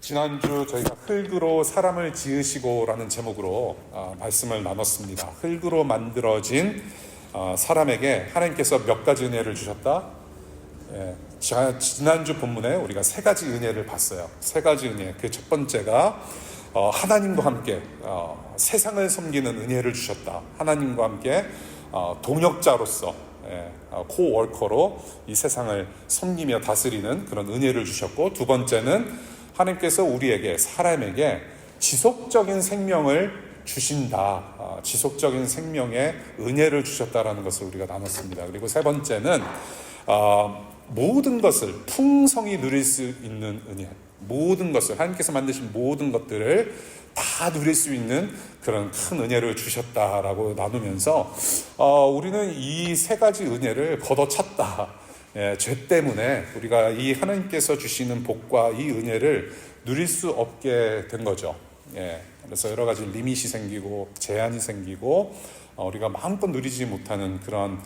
지난주 저희가 흙으로 사람을 지으시고라는 제목으로 말씀을 나눴습니다. 흙으로 만들어진 사람에게 하나님께서 몇 가지 은혜를 주셨다? 지난주 본문에 우리가 세 가지 은혜를 봤어요. 세 가지 은혜. 그 첫 번째가 하나님과 함께 세상을 섬기는 은혜를 주셨다. 하나님과 함께 동역자로서 코워커로 이 세상을 섬기며 다스리는 그런 은혜를 주셨고, 두 번째는 하나님께서 우리에게, 사람에게 지속적인 생명을 주신다. 지속적인 생명의 은혜를 주셨다라는 것을 우리가 나눴습니다. 그리고 세 번째는 모든 것을 풍성히 누릴 수 있는 은혜, 모든 것을, 하나님께서 만드신 모든 것들을 다 누릴 수 있는 그런 큰 은혜를 주셨다라고 나누면서 우리는 이 세 가지 은혜를 걷어찼다. 죄 때문에 우리가 이 하나님께서 주시는 복과 이 은혜를 누릴 수 없게 된 거죠. 그래서 여러 가지 리밋이 생기고 제한이 생기고 우리가 마음껏 누리지 못하는 그런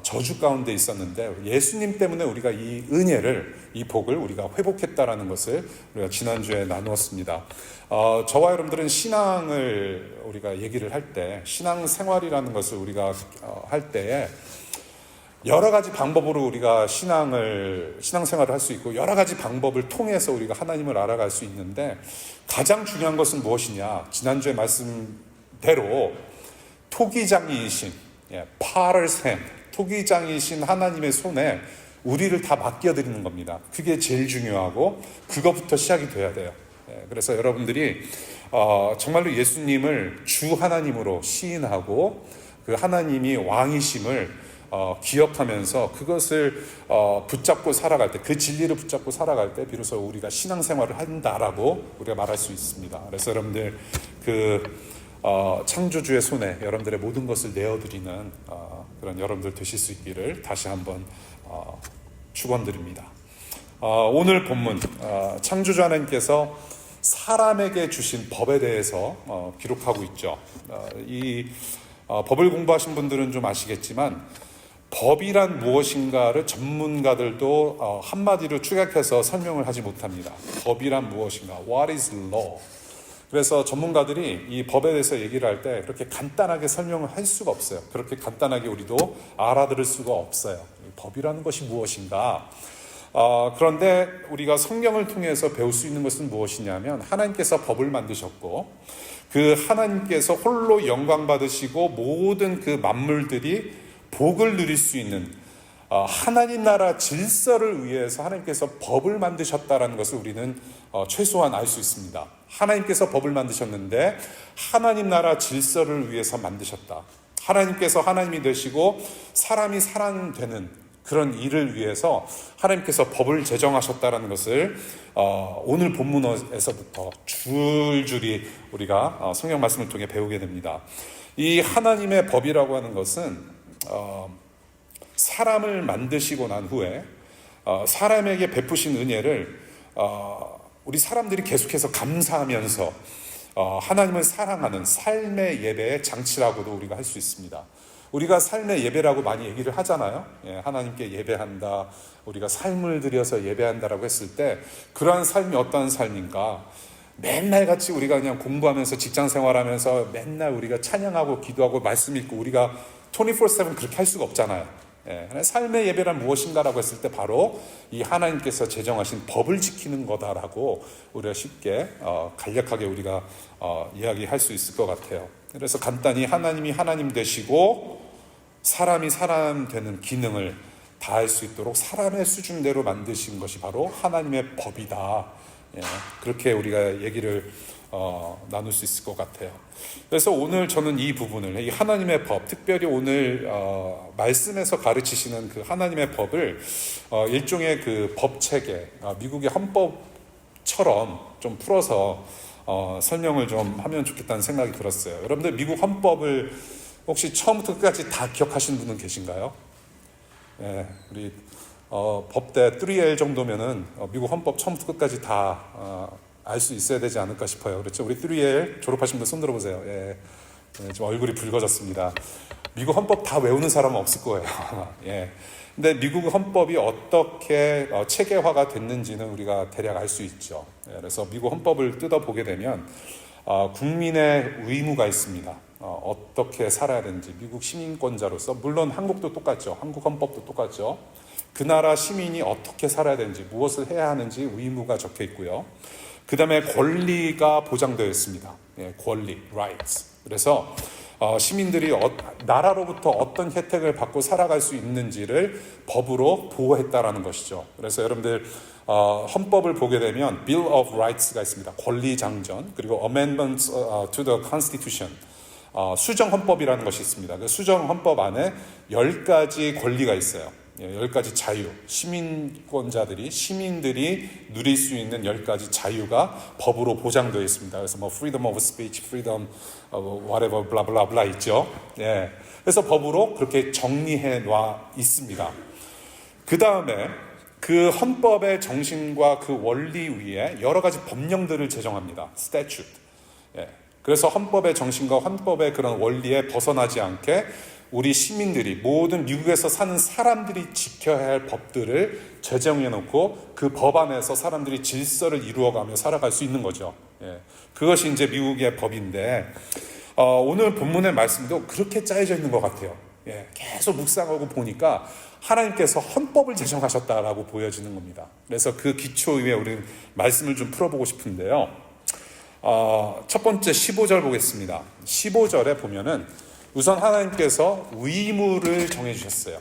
저주 가운데 있었는데, 예수님 때문에 우리가 이 은혜를, 이 복을 우리가 회복했다라는 것을 우리가 지난주에 나누었습니다. 저와 여러분들은 신앙을 우리가 얘기를 할 때, 신앙생활이라는 것을 우리가 할 때에 여러 가지 방법으로 우리가 신앙생활을 할 수 있고, 여러 가지 방법을 통해서 우리가 하나님을 알아갈 수 있는데, 가장 중요한 것은 무엇이냐? 지난주에 말씀대로 토기장이신, Potter's hand, 토기장이신 하나님의 손에 우리를 다 맡겨드리는 겁니다. 그게 제일 중요하고 그것부터 시작이 돼야 돼요. 그래서 여러분들이 정말로 예수님을 주 하나님으로 시인하고 그 하나님이 왕이심을 기억하면서 그것을 붙잡고 살아갈 때, 그 진리를 붙잡고 살아갈 때 비로소 우리가 신앙생활을 한다라고 우리가 말할 수 있습니다. 그래서 여러분들 창조주의 손에 여러분들의 모든 것을 내어드리는 그런 여러분들 되실 수 있기를 다시 한번 축원드립니다. 오늘 본문, 창조주 하나님께서 사람에게 주신 법에 대해서 기록하고 있죠. 이 법을 공부하신 분들은 좀 아시겠지만, 법이란 무엇인가를 전문가들도 한마디로 축약해서 설명을 하지 못합니다. 법이란 무엇인가? What is law? 그래서 전문가들이 이 법에 대해서 얘기를 할 때 그렇게 간단하게 설명을 할 수가 없어요. 그렇게 간단하게 우리도 알아들을 수가 없어요. 법이라는 것이 무엇인가? 그런데 우리가 성경을 통해서 배울 수 있는 것은 무엇이냐면, 하나님께서 법을 만드셨고, 그 하나님께서 홀로 영광 받으시고 모든 그 만물들이 복을 누릴 수 있는 하나님 나라 질서를 위해서 하나님께서 법을 만드셨다라는 것을 우리는 최소한 알 수 있습니다. 하나님께서 법을 만드셨는데 하나님 나라 질서를 위해서 만드셨다. 하나님께서 하나님이 되시고 사람이 사람 되는 그런 일을 위해서 하나님께서 법을 제정하셨다라는 것을 오늘 본문에서부터 줄줄이 우리가 성경 말씀을 통해 배우게 됩니다. 이 하나님의 법이라고 하는 것은 사람을 만드시고 난 후에 사람에게 베푸신 은혜를 우리 사람들이 계속해서 감사하면서 하나님을 사랑하는 삶의 예배의 장치라고도 우리가 할 수 있습니다. 우리가 삶의 예배라고 많이 얘기를 하잖아요. 하나님께 예배한다, 우리가 삶을 들여서 예배한다라고 했을 때, 그러한 삶이 어떠한 삶인가? 맨날 같이 우리가 그냥 공부하면서 직장 생활하면서 맨날 우리가 찬양하고 기도하고 말씀 읽고 우리가 24/7 그렇게 할 수가 없잖아요. 삶의 예배란 무엇인가라고 했을 때 바로 이 하나님께서 제정하신 법을 지키는 거다라고 우리가 쉽게 간략하게 우리가 이야기할 수 있을 것 같아요. 그래서 간단히 하나님이 하나님 되시고 사람이 사람 되는 기능을 다할 수 있도록 사람의 수준대로 만드신 것이 바로 하나님의 법이다. 그렇게 우리가 얘기를 나눌 수 있을 것 같아요. 그래서 오늘 저는 이 부분을, 이 하나님의 법, 특별히 오늘 말씀에서 가르치시는 그 하나님의 법을 일종의 그 법체계, 미국의 헌법처럼 좀 풀어서 설명을 좀 하면 좋겠다는 생각이 들었어요. 여러분들 미국 헌법을 혹시 처음부터 끝까지 다 기억하시는 분은 계신가요? 우리 법대 3L 정도면은 미국 헌법 처음부터 끝까지 다 알 수 있어야 되지 않을까 싶어요. 그렇죠? 우리 3L 졸업하신 분들 손 들어보세요. 좀 얼굴이 붉어졌습니다. 미국 헌법 다 외우는 사람은 없을 거예요. 근데 미국 헌법이 어떻게 체계화가 됐는지는 우리가 대략 알 수 있죠. 그래서 미국 헌법을 뜯어보게 되면 국민의 의무가 있습니다. 어떻게 살아야 되는지 미국 시민권자로서, 물론 한국도 똑같죠. 한국 헌법도 똑같죠. 그 나라 시민이 어떻게 살아야 되는지, 무엇을 해야 하는지 의무가 적혀 있고요. 그 다음에 권리가 보장되어 있습니다. 권리, rights. 그래서 시민들이 나라로부터 어떤 혜택을 받고 살아갈 수 있는지를 법으로 보호했다라는 것이죠. 그래서 여러분들 헌법을 보게 되면 Bill of Rights가 있습니다. 권리장전, 그리고 Amendments to the Constitution, 수정 헌법이라는 것이 있습니다. 그 수정 헌법 안에 10가지 권리가 있어요. 10가지 자유, 시민들이 누릴 수 있는 10가지 자유가 법으로 보장되어 있습니다. 그래서 뭐 freedom of speech, freedom of whatever, blah blah blah 있죠. 그래서 법으로 그렇게 정리해 놔 있습니다. 그 다음에 그 헌법의 정신과 그 원리 위에 여러 가지 법령들을 제정합니다. statute. 그래서 헌법의 정신과 헌법의 그런 원리에 벗어나지 않게 우리 시민들이, 모든 미국에서 사는 사람들이 지켜야 할 법들을 제정해 놓고 그 법 안에서 사람들이 질서를 이루어가며 살아갈 수 있는 거죠. 그것이 이제 미국의 법인데, 오늘 본문의 말씀도 그렇게 짜여져 있는 것 같아요. 계속 묵상하고 보니까 하나님께서 헌법을 제정하셨다라고 보여지는 겁니다. 그래서 그 기초 위에 우리는 말씀을 좀 풀어보고 싶은데요. 첫 번째 15절 보겠습니다. 15절에 보면은 우선 하나님께서 의무를 정해주셨어요.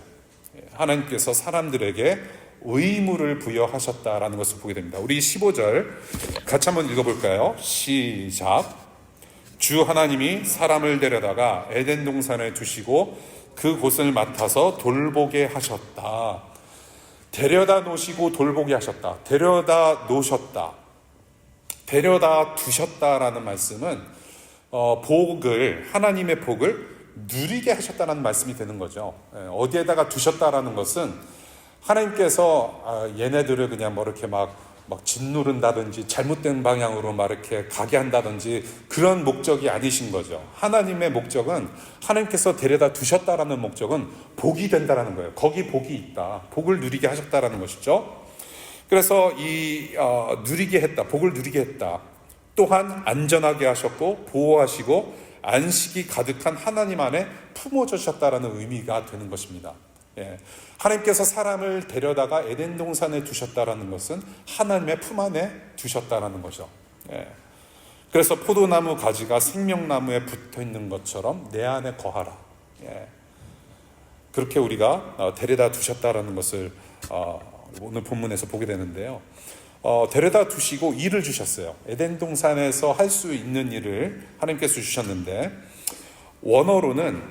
하나님께서 사람들에게 의무를 부여하셨다라는 것을 보게 됩니다. 우리 15절 같이 한번 읽어볼까요? 시작. 주 하나님이 사람을 데려다가 에덴 동산에 두시고 그곳을 맡아서 돌보게 하셨다. 데려다 놓으시고 돌보게 하셨다. 데려다 놓으셨다. 데려다 두셨다라는 말씀은 하나님의 복을 누리게 하셨다는 말씀이 되는 거죠. 어디에다가 두셨다라는 것은 하나님께서 얘네들을 그냥 뭐 이렇게 막 짓누른다든지 잘못된 방향으로 막 이렇게 가게 한다든지 그런 목적이 아니신 거죠. 하나님의 목적은, 하나님께서 데려다 두셨다라는 목적은 복이 된다라는 거예요. 거기 복이 있다. 복을 누리게 하셨다라는 것이죠. 그래서 누리게 했다. 복을 누리게 했다. 또한 안전하게 하셨고 보호하시고 안식이 가득한 하나님 안에 품어져 주셨다라는 의미가 되는 것입니다. 하나님께서 사람을 데려다가 에덴 동산에 두셨다라는 것은 하나님의 품 안에 두셨다라는 거죠. 그래서 포도나무 가지가 생명나무에 붙어 있는 것처럼 내 안에 거하라. 그렇게 우리가 데려다 두셨다라는 것을 오늘 본문에서 보게 되는데요. 데려다 두시고 일을 주셨어요. 에덴 동산에서 할 수 있는 일을 하나님께서 주셨는데, 원어로는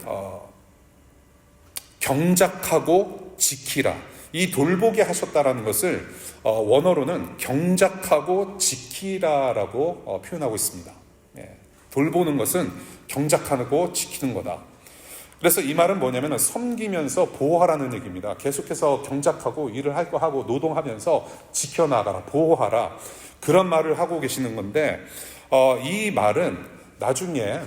경작하고 지키라. 이 돌보게 하셨다라는 것을 원어로는 경작하고 지키라라고 표현하고 있습니다. 돌보는 것은 경작하고 지키는 거다. 그래서 이 말은 뭐냐면 섬기면서 보호하라는 얘기입니다. 계속해서 경작하고 일을 할 거 하고 노동하면서 지켜나가라, 보호하라, 그런 말을 하고 계시는 건데, 이 말은 나중에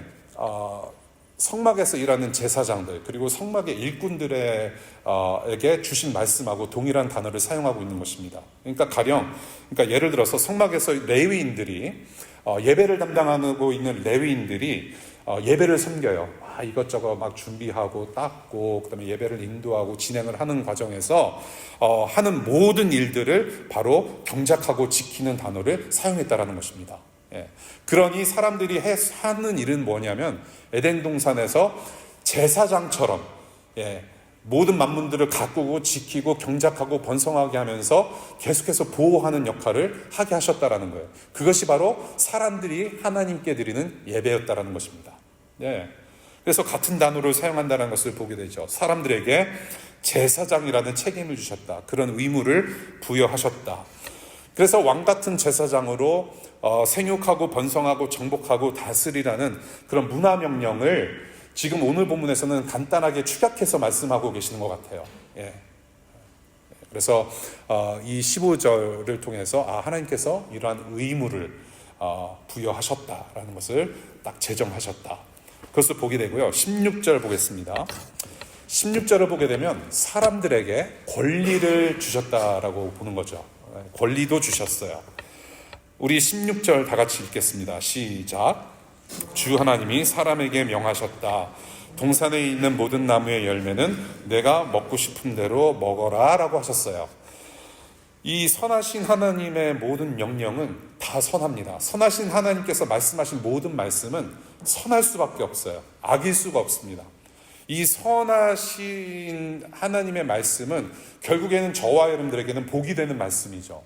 성막에서 일하는 제사장들 그리고 성막의 일꾼들에게 주신 말씀하고 동일한 단어를 사용하고 있는 것입니다. 그러니까 예를 들어서 성막에서 레위인들이 예배를 담당하고 있는 레위인들이 예배를 섬겨요. 이것저것 막 준비하고 닦고 그다음에 예배를 인도하고 진행을 하는 과정에서 하는 모든 일들을 바로 경작하고 지키는 단어를 사용했다라는 것입니다. 그러니 사람들이 하는 일은 뭐냐면 에덴 동산에서 제사장처럼 모든 만물들을 가꾸고 지키고 경작하고 번성하게 하면서 계속해서 보호하는 역할을 하게 하셨다라는 거예요. 그것이 바로 사람들이 하나님께 드리는 예배였다라는 것입니다. 그래서 같은 단어를 사용한다는 것을 보게 되죠. 사람들에게 제사장이라는 책임을 주셨다. 그런 의무를 부여하셨다. 그래서 왕 같은 제사장으로 생육하고 번성하고 정복하고 다스리라는 그런 문화명령을 지금 오늘 본문에서는 간단하게 축약해서 말씀하고 계시는 것 같아요. 그래서 이 15절을 통해서 하나님께서 이러한 의무를 부여하셨다라는 것을 딱 제정하셨다. 그것을 보게 되고요. 16절 보겠습니다. 16절을 보게 되면 사람들에게 권리를 주셨다라고 보는 거죠. 권리도 주셨어요. 우리 16절 다 같이 읽겠습니다. 시작. 주 하나님이 사람에게 명하셨다. 동산에 있는 모든 나무의 열매는 내가 먹고 싶은 대로 먹어라 라고 하셨어요. 이 선하신 하나님의 모든 명령은 다 선합니다. 선하신 하나님께서 말씀하신 모든 말씀은 선할 수밖에 없어요. 악일 수가 없습니다. 이 선하신 하나님의 말씀은 결국에는 저와 여러분들에게는 복이 되는 말씀이죠.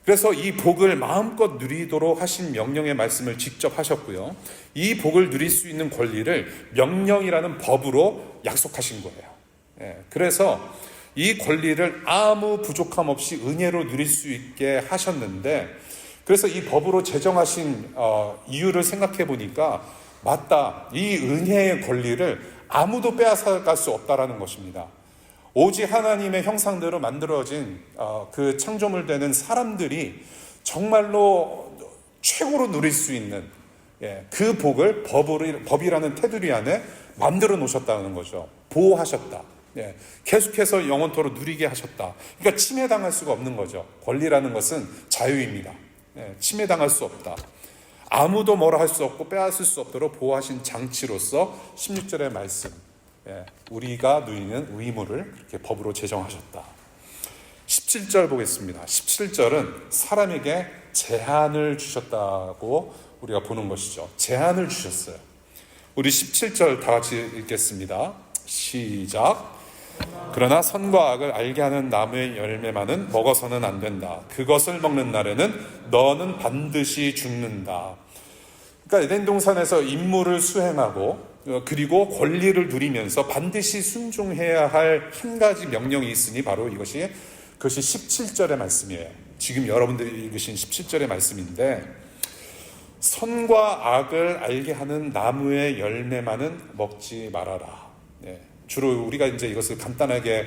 그래서 이 복을 마음껏 누리도록 하신 명령의 말씀을 직접 하셨고요. 이 복을 누릴 수 있는 권리를 명령이라는 법으로 약속하신 거예요. 그래서 이 권리를 아무 부족함 없이 은혜로 누릴 수 있게 하셨는데, 그래서 이 법으로 제정하신 이유를 생각해 보니까 맞다, 이 은혜의 권리를 아무도 빼앗아갈 수 없다라는 것입니다. 오직 하나님의 형상대로 만들어진 그 창조물 되는 사람들이 정말로 최고로 누릴 수 있는 그 복을 법이라는 테두리 안에 만들어 놓으셨다는 거죠. 보호하셨다. 계속해서 영원토록 누리게 하셨다. 그러니까 침해당할 수가 없는 거죠. 권리라는 것은 자유입니다. 침해당할 수 없다. 아무도 뭐라 할 수 없고 빼앗을 수 없도록 보호하신 장치로서 16절의 말씀, 우리가 누리는 의무를 그렇게 법으로 제정하셨다. 17절 보겠습니다. 17절은 사람에게 제한을 주셨다고 우리가 보는 것이죠. 제한을 주셨어요. 우리 17절 다 같이 읽겠습니다. 시작. 그러나 선과 악을 알게 하는 나무의 열매만은 먹어서는 안 된다. 그것을 먹는 날에는 너는 반드시 죽는다. 그러니까 에덴 동산에서 임무를 수행하고 그리고 권리를 누리면서 반드시 순종해야 할 한 가지 명령이 있으니 바로 그것이 17절의 말씀이에요. 지금 여러분들이 읽으신 17절의 말씀인데, 선과 악을 알게 하는 나무의 열매만은 먹지 말아라. 주로 우리가 이제 이것을 간단하게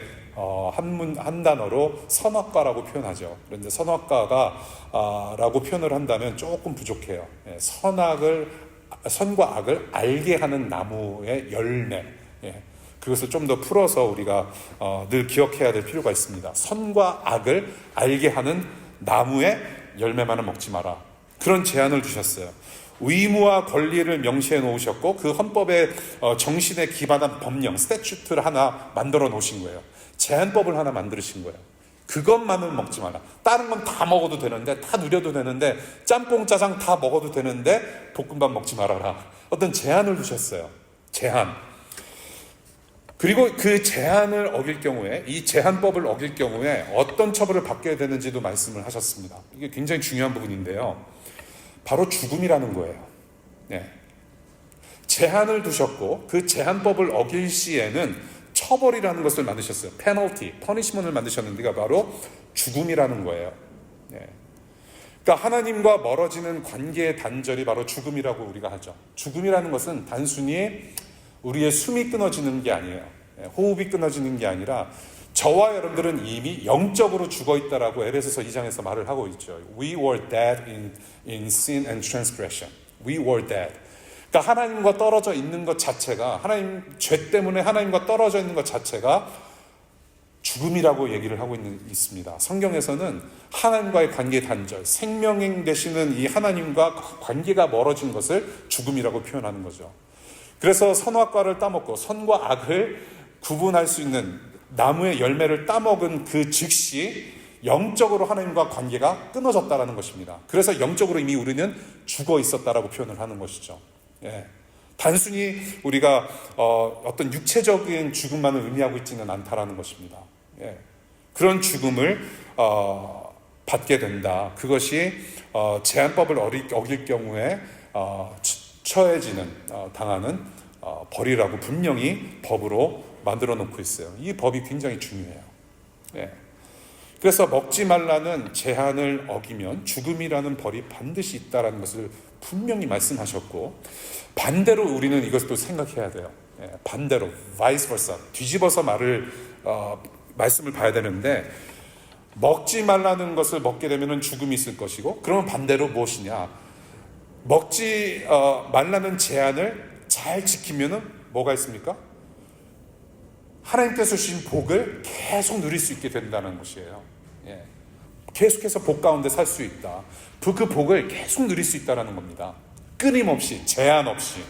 한 단어로 선악과라고 표현하죠. 그런데 선악과가 라고 표현을 한다면 조금 부족해요. 선과 악을 알게 하는 나무의 열매, 그것을 좀 더 풀어서 우리가 늘 기억해야 될 필요가 있습니다. 선과 악을 알게 하는 나무의 열매만은 먹지 마라. 그런 제안을 주셨어요. 의무와 권리를 명시해 놓으셨고 그 헌법의 정신에 기반한 법령, 스태츄트를 하나 만들어 놓으신 거예요. 제한법을 하나 만드신 거예요. 그것만은 먹지 마라. 다른 건 다 먹어도 되는데, 다 누려도 되는데, 짬뽕 짜장 다 먹어도 되는데 볶음밥 먹지 말아라. 어떤 제한을 두셨어요. 제한. 그리고 그 제한을 어길 경우에, 이 제한법을 어길 경우에 어떤 처벌을 받게 되는지도 말씀을 하셨습니다. 이게 굉장히 중요한 부분인데요. 바로 죽음이라는 거예요. 제한을 두셨고 그 제한법을 어길 시에는 처벌이라는 것을 만드셨어요. 페널티, 퍼니시먼트를 만드셨는데가 바로 죽음이라는 거예요. 그러니까 하나님과 멀어지는 관계의 단절이 바로 죽음이라고 우리가 하죠. 죽음이라는 것은 단순히 우리의 숨이 끊어지는 게 아니에요. 호흡이 끊어지는 게 아니라 저와 여러분들은 이미 영적으로 죽어있다라고 에베소서 2장에서 말을 하고 있죠. We were dead in sin and transgression. We were dead. 그러니까 하나님과 떨어져 있는 것 자체가, 죄 때문에 하나님과 떨어져 있는 것 자체가 죽음이라고 얘기를 하고 있습니다. 성경에서는 하나님과의 관계 단절, 생명행 되시는 이 하나님과 관계가 멀어진 것을 죽음이라고 표현하는 거죠. 그래서 선악과를 따먹고 선과 악을 구분할 수 있는 나무의 열매를 따먹은 그 즉시 영적으로 하나님과 관계가 끊어졌다라는 것입니다. 그래서 영적으로 이미 우리는 죽어 있었다라고 표현을 하는 것이죠. 단순히 우리가 어떤 육체적인 죽음만을 의미하고 있지는 않다라는 것입니다. 그런 죽음을 받게 된다. 그것이 제한법을 어길 경우에 처해지는 당하는 벌이라고 분명히 법으로 만들어 놓고 있어요. 이 법이 굉장히 중요해요. 그래서 먹지 말라는 제한을 어기면 죽음이라는 벌이 반드시 있다는 것을 분명히 말씀하셨고, 반대로 우리는 이것을 또 생각해야 돼요. 반대로 vice versa, 뒤집어서 말씀을 봐야 되는데, 먹지 말라는 것을 먹게 되면 죽음이 있을 것이고, 그러면 반대로 무엇이냐, 먹지 말라는 제한을 잘 지키면은 뭐가 있습니까? 하나님께서 주신 복을 계속 누릴 수 있게 된다는 것이에요. 예. 계속해서 복 가운데 살 수 있다. 그 복을 계속 누릴 수 있다는 겁니다. 끊임없이, 제한 없이.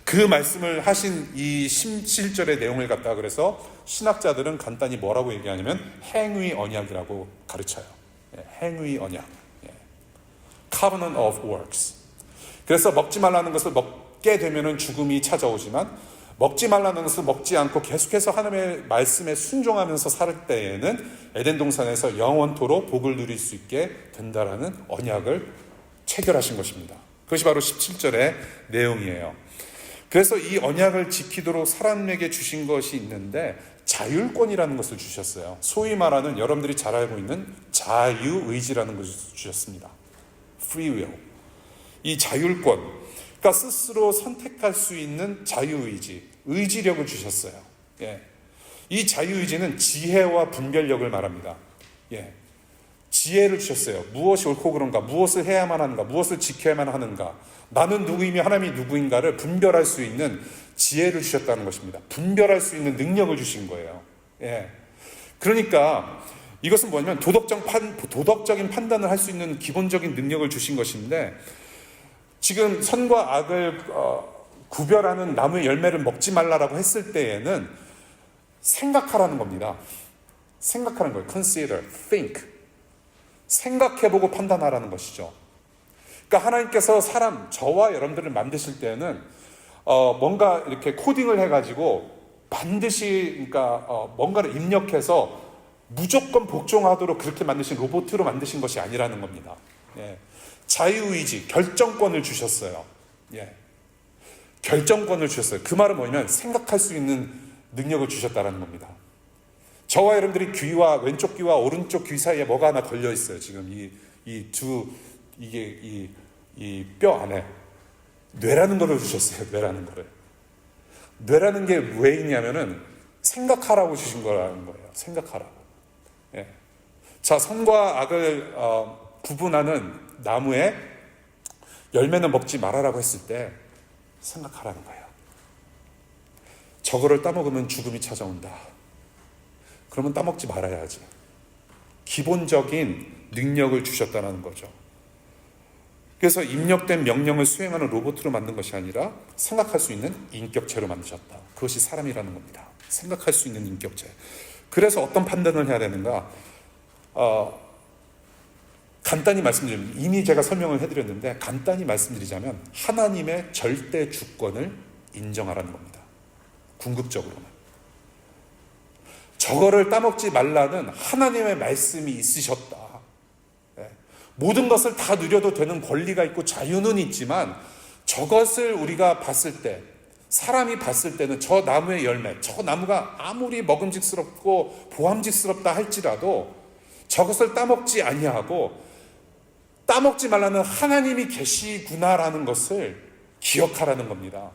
그 말씀을 하신 이 17절의 내용을 갖다가 그래서 신학자들은 간단히 뭐라고 얘기하냐면 행위 언약이라고 가르쳐요. 예, 행위 언약. 예. Covenant of works. 그래서 먹지 말라는 것을 먹게 되면 죽음이 찾아오지만 먹지 말라는 것을 먹지 않고 계속해서 하나님의 말씀에 순종하면서 살 때에는 에덴 동산에서 영원토록 복을 누릴 수 있게 된다라는 언약을 체결하신 것입니다. 그것이 바로 17절의 내용이에요. 그래서 이 언약을 지키도록 사람에게 주신 것이 있는데 자율권이라는 것을 주셨어요. 소위 말하는 여러분들이 잘 알고 있는 자유의지라는 것을 주셨습니다. Free will. 이 자율권, 그러니까 스스로 선택할 수 있는 자유의지, 의지력을 주셨어요. 예. 이 자유의지는 지혜와 분별력을 말합니다. 예. 지혜를 주셨어요. 무엇이 옳고 그른가, 무엇을 해야만 하는가, 무엇을 지켜야만 하는가, 나는 누구이며 하나님이 누구인가를 분별할 수 있는 지혜를 주셨다는 것입니다. 분별할 수 있는 능력을 주신 거예요. 예. 그러니까 이것은 뭐냐면 도덕적인 판단을 할 수 있는 기본적인 능력을 주신 것인데, 지금 선과 악을 구별하는 나무의 열매를 먹지 말라라고 했을 때에는 생각하라는 겁니다. 생각하는 거예요. Consider, think. 생각해보고 판단하라는 것이죠. 그러니까 하나님께서 저와 여러분들을 만드실 때는 뭔가 이렇게 코딩을 해가지고 반드시 그러니까 뭔가를 입력해서 무조건 복종하도록 그렇게 만드신 로봇으로 만드신 것이 아니라는 겁니다. 예. 자유의지, 결정권을 주셨어요. 예. 결정권을 주셨어요. 그 말은 뭐냐면 생각할 수 있는 능력을 주셨다는 겁니다. 저와 여러분들이 귀와 왼쪽 귀와 오른쪽 귀 사이에 뭐가 하나 걸려 있어요. 지금 이 뼈 안에 뇌라는 거를 주셨어요. 뇌라는 게 왜 있냐면은 생각하라고 주신 거라는 거예요. 생각하라고. 예. 자, 선과 악을 구분하는 나무에 열매는 먹지 말아라고 했을 때 생각하라는 거예요. 저거를 따먹으면 죽음이 찾아온다. 그러면 따먹지 말아야지. 기본적인 능력을 주셨다는 거죠. 그래서 입력된 명령을 수행하는 로봇으로 만든 것이 아니라 생각할 수 있는 인격체로 만드셨다. 그것이 사람이라는 겁니다. 생각할 수 있는 인격체. 그래서 어떤 판단을 해야 되는가? 간단히 말씀드리면, 이미 제가 설명을 해드렸는데 간단히 말씀드리자면 하나님의 절대 주권을 인정하라는 겁니다. 궁극적으로는. 저거를 따먹지 말라는 하나님의 말씀이 있으셨다. 모든 것을 다 누려도 되는 권리가 있고 자유는 있지만 저것을 우리가 봤을 때, 사람이 봤을 때는 저 나무의 열매, 저 나무가 아무리 먹음직스럽고 보암직스럽다 할지라도 저것을 따먹지 아니하고 따먹지 말라는 하나님이 계시구나라는 것을 기억하라는 겁니다.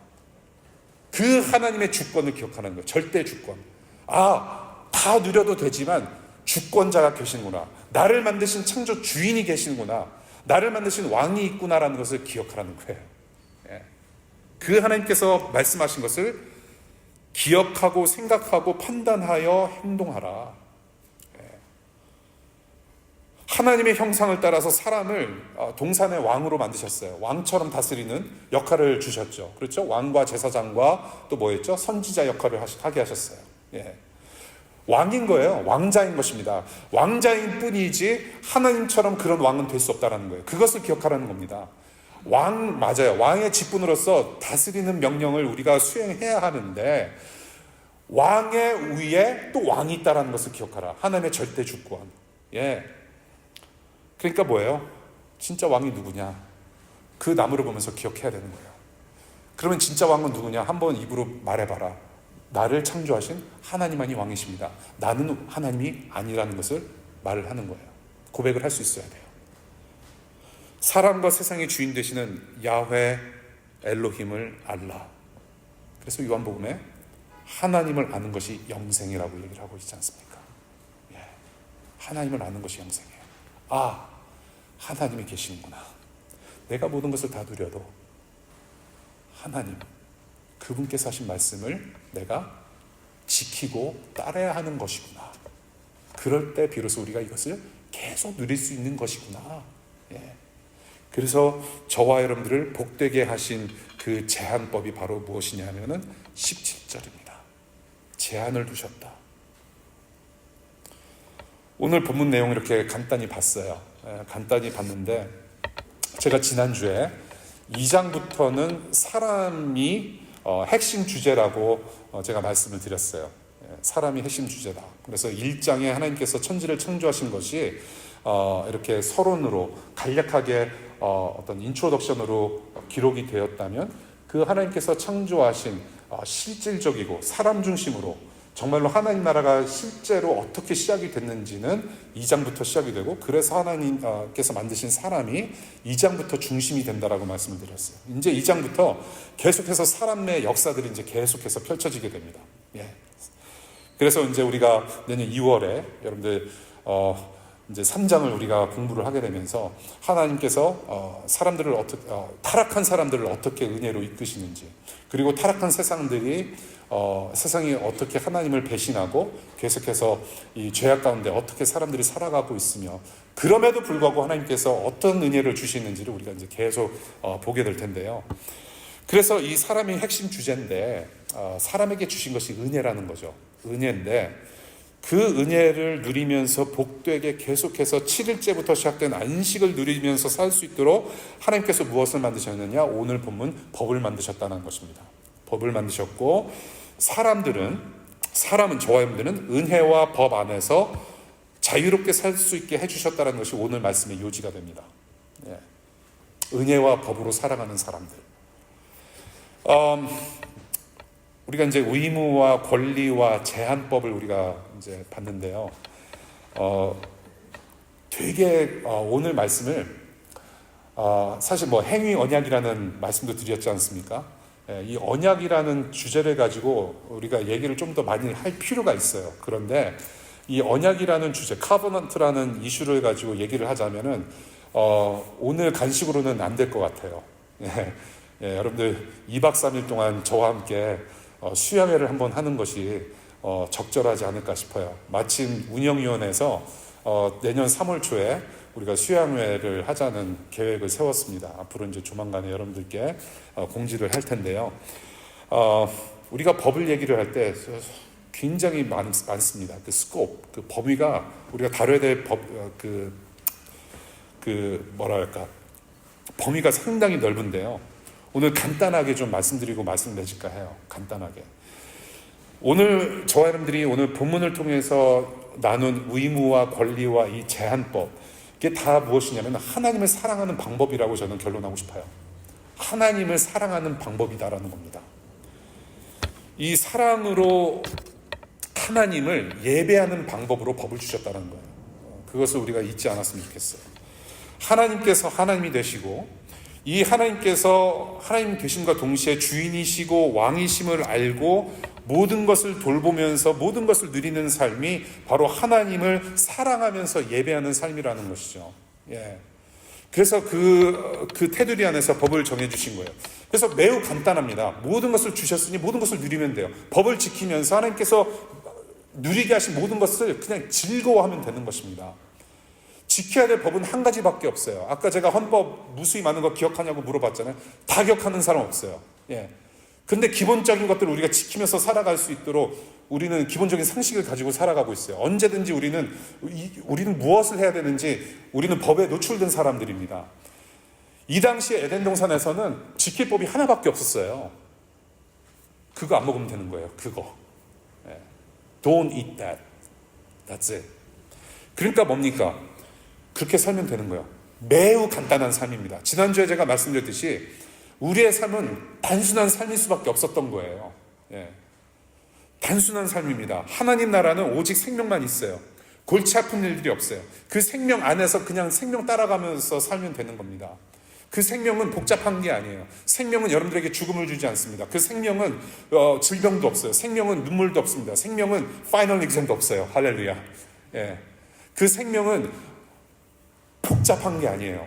그 하나님의 주권을 기억하는 거예요. 절대 주권. 다 누려도 되지만 주권자가 계시는구나. 나를 만드신 창조 주인이 계시는구나. 나를 만드신 왕이 있구나라는 것을 기억하라는 거예요. 예. 그 하나님께서 말씀하신 것을 기억하고 생각하고 판단하여 행동하라. 예. 하나님의 형상을 따라서 사람을 동산의 왕으로 만드셨어요. 왕처럼 다스리는 역할을 주셨죠. 그렇죠? 왕과 제사장과 또 뭐였죠? 선지자 역할을 하게 하셨어요. 예. 왕인 거예요. 왕자인 것입니다. 왕자인 뿐이지 하나님처럼 그런 왕은 될 수 없다는 거예요. 그것을 기억하라는 겁니다. 맞아요. 왕의 직분으로서 다스리는 명령을 우리가 수행해야 하는데 왕의 위에 또 왕이 있다는 것을 기억하라. 하나님의 절대 주권. 예. 그러니까 뭐예요? 진짜 왕이 누구냐? 그 나무를 보면서 기억해야 되는 거예요. 그러면 진짜 왕은 누구냐? 한번 입으로 말해봐라. 나를 창조하신 하나님만이 왕이십니다. 나는 하나님이 아니라는 것을 말을 하는 거예요. 고백을 할 수 있어야 돼요. 사람과 세상의 주인 되시는 야훼 엘로힘을 알라. 그래서 요한복음에 하나님을 아는 것이 영생이라고 얘기를 하고 있지 않습니까? 예. 하나님을 아는 것이 영생이에요. 하나님이 계시는구나. 내가 모든 것을 다 누려도 하나님, 그분께서 하신 말씀을 내가 지키고 따라야 하는 것이구나. 그럴 때 비로소 우리가 이것을 계속 누릴 수 있는 것이구나. 예. 그래서 저와 여러분들을 복되게 하신 그 제한법이 바로 무엇이냐면은 17절입니다. 제한을 두셨다. 오늘 본문 내용 이렇게 간단히 봤어요. 간단히 봤는데 제가 지난주에 2장부터는 사람이 핵심 주제라고 제가 말씀을 드렸어요. 사람이 핵심 주제다. 그래서 1장에 하나님께서 천지를 창조하신 것이 이렇게 서론으로 간략하게 어떤 인트로덕션으로 기록이 되었다면 그 하나님께서 창조하신 실질적이고 사람 중심으로 정말로 하나님 나라가 실제로 어떻게 시작이 됐는지는 2장부터 시작이 되고, 그래서 하나님께서 만드신 사람이 2장부터 중심이 된다라고 말씀을 드렸어요. 이제 2장부터 계속해서 사람의 역사들이 이제 계속해서 펼쳐지게 됩니다. 예. 그래서 이제 우리가 내년 2월에 여러분들 이제 3장을 우리가 공부를 하게 되면서 하나님께서 사람들을 타락한 사람들을 어떻게 은혜로 이끄시는지, 그리고 타락한 세상이 어떻게 하나님을 배신하고 계속해서 이 죄악 가운데 어떻게 사람들이 살아가고 있으며, 그럼에도 불구하고 하나님께서 어떤 은혜를 주시는지를 우리가 이제 계속 보게 될 텐데요. 그래서 이 사람이 핵심 주제인데 사람에게 주신 것이 은혜라는 거죠. 은혜인데 그 은혜를 누리면서 복되게 계속해서 7일째부터 시작된 안식을 누리면서 살 수 있도록 하나님께서 무엇을 만드셨느냐? 오늘 본문 법을 만드셨다는 것입니다. 법을 만드셨고, 사람은 저와 여러분들은 은혜와 법 안에서 자유롭게 살 수 있게 해주셨다는 것이 오늘 말씀의 요지가 됩니다. 예. 은혜와 법으로 살아가는 사람들. 우리가 이제 의무와 권리와 제한법을 우리가 이제 봤는데요. 되게 오늘 말씀을 사실 뭐 행위 언약이라는 말씀도 드렸지 않습니까? 이 언약이라는 주제를 가지고 우리가 얘기를 좀 더 많이 할 필요가 있어요. 그런데 이 언약이라는 주제, 카버넌트라는 이슈를 가지고 얘기를 하자면은 오늘 간식으로는 안 될 것 같아요. 여러분들 2박 3일 동안 저와 함께 수양회를 한번 하는 것이 적절하지 않을까 싶어요. 마침 운영위원회에서 내년 3월 초에 우리가 수양회를 하자는 계획을 세웠습니다. 앞으로 이제 조만간에 여러분들께 공지를 할 텐데요. 우리가 법을 얘기를 할 때 굉장히 많습니다. 그 스코프, 그 범위가 우리가 다뤄야 될 범위가 상당히 넓은데요. 오늘 간단하게 좀 말씀드리고 말씀 내실까 해요. 간단하게. 오늘 저와 여러분들이 오늘 본문을 통해서 나눈 의무와 권리와 이 제한법, 이게 다 무엇이냐면 하나님을 사랑하는 방법이라고 저는 결론하고 싶어요. 하나님을 사랑하는 방법이다라는 겁니다. 이 사랑으로 하나님을 예배하는 방법으로 법을 주셨다는 거예요. 그것을 우리가 잊지 않았으면 좋겠어요. 하나님께서 하나님이 되시고, 이 하나님께서 하나님 되심과 동시에 주인이시고 왕이심을 알고 모든 것을 돌보면서 모든 것을 누리는 삶이 바로 하나님을 사랑하면서 예배하는 삶이라는 것이죠. 예. 그래서 그 테두리 안에서 법을 정해주신 거예요. 그래서 매우 간단합니다. 모든 것을 주셨으니 모든 것을 누리면 돼요. 법을 지키면서 하나님께서 누리게 하신 모든 것을 그냥 즐거워하면 되는 것입니다. 지켜야 될 법은 한 가지밖에 없어요. 아까 제가 헌법 무수히 많은 거 기억하냐고 물어봤잖아요. 다 기억하는 사람 없어요. 예. 근데 기본적인 것들을 우리가 지키면서 살아갈 수 있도록 우리는 기본적인 상식을 가지고 살아가고 있어요. 언제든지 우리는 무엇을 해야 되는지 우리는 법에 노출된 사람들입니다. 이 당시에 에덴 동산에서는 지킬 법이 하나밖에 없었어요. 그거 안 먹으면 되는 거예요. 그거. 예. Don't eat that. That's it. 그러니까 뭡니까? 그렇게 살면 되는 거예요. 매우 간단한 삶입니다. 지난주에 제가 말씀드렸듯이 우리의 삶은 단순한 삶일 수밖에 없었던 거예요. 예. 단순한 삶입니다. 하나님 나라는 오직 생명만 있어요. 골치 아픈 일들이 없어요. 그 생명 안에서 그냥 생명 따라가면서 살면 되는 겁니다. 그 생명은 복잡한 게 아니에요. 생명은 여러분들에게 죽음을 주지 않습니다. 그 생명은 질병도 없어요. 생명은 눈물도 없습니다. 생명은 파이널 exam도 없어요. 할렐루야. 예. 그 생명은 복잡한 게 아니에요.